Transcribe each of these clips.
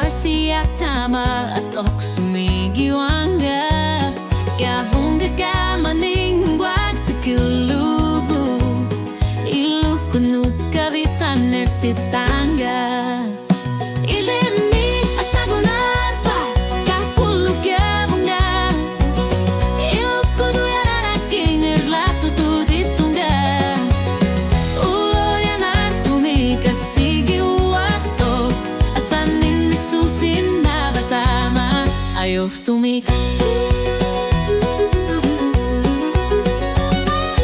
siap tamal atok sumigiwangga Kavunga ka maning wag sa kilugu Ilu kunu kavitaner si tangga Ilimi asagunar pa kakulu kavunga Ilu kunu yararaking erlatu tuditungga Ulo yanar tumikasigi wakto Asanin nagsusin na batama Ayor tumik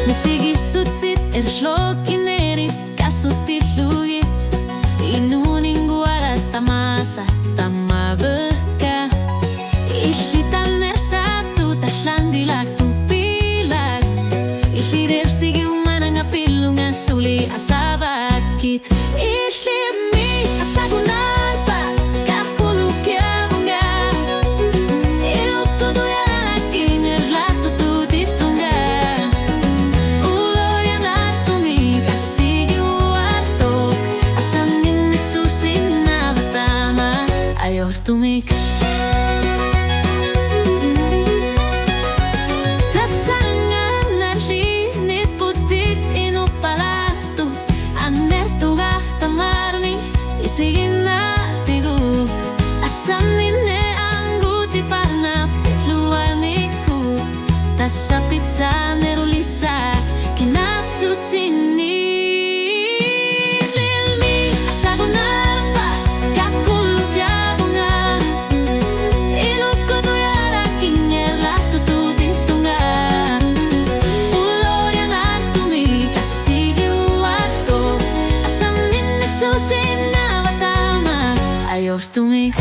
Nasigisutsit erlokinerit Kasutilugit Inuning guarat tamasa Tamabeka Ihlitan ersatu Tahlan dilak tupilag Ihlider sige umanang apilungan Suli asabakit Ihlimi asagunan pa Kapuluk yabunga Ilukudu yarakin erlatu tuditunga Ulo yan at tumikasigi uwarto Asanin nagsusin na batama Ayor tumik Lasangan nalinit putik inupalato Aner tugak tamarni Isigin na tigu Asanin ne angguti parna Pitluaniku Tasapit sa nerulisa Kinasut sini Lilmi asagunar pa Kakuluk yabunga Ilukudu yaraking erlatu tuditunga Ulo yan at tumikasigi uwarto Asanin nagsusin na batama Ayor tumik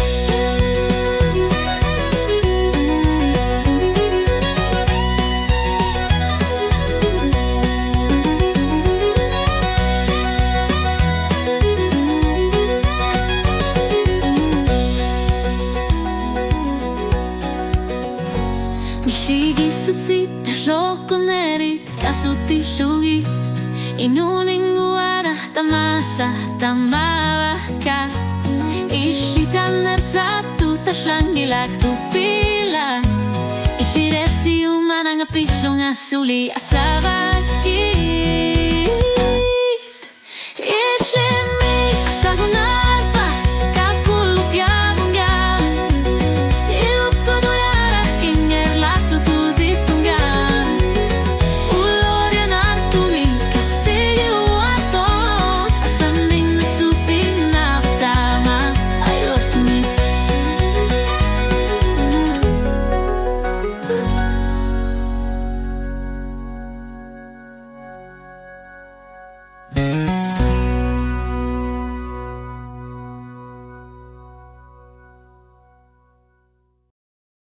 Nasigisutsit erlokonerit Kasutilugit Inuning guara tamasa tamawaka Ihlitan ersatu Tahlang ilak tupilang Ihlider si umanang apilong asuli asabaki